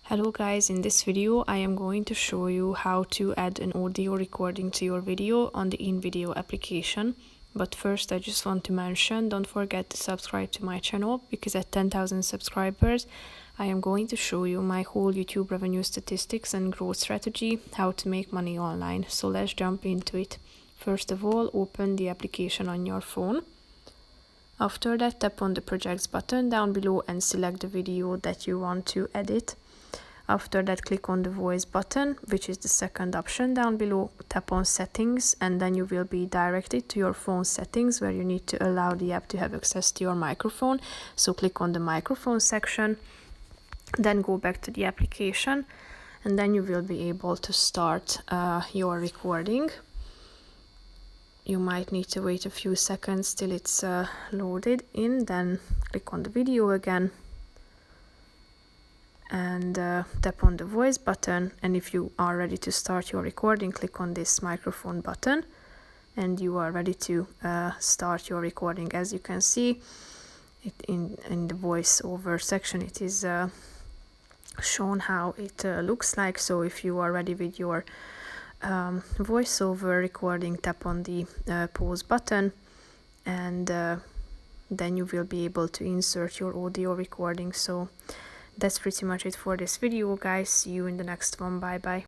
Hello guys, in this video I am going to show you how to add an audio recording to your video on the InVideo application. But first I just want to mention, don't forget to subscribe to my channel, because at 10,000 subscribers I am going to show you my whole YouTube revenue statistics and growth strategy, how to make money online. So let's jump into it. First of all, open the application on your phone. After that, tap on the projects button down below and select the video that you want to edit. After that, click on the voice button, which is the second option down below. Tap on settings and then you will be directed to your phone settings, where you need to allow the app to have access to your microphone. So click on the microphone section, then go back to the application, and then you will be able to start your recording. You might need to wait a few seconds till it's loaded in, then click on the video again and tap on the voice button, and if you are ready to start your recording, click on this microphone button and you are ready to start your recording. As you can see, in the voiceover section it is shown how it looks like. So if you are ready with your voiceover recording, tap on the pause button and then you will be able to insert your audio recording. So that's pretty much it for this video, guys. See you in the next one. Bye bye.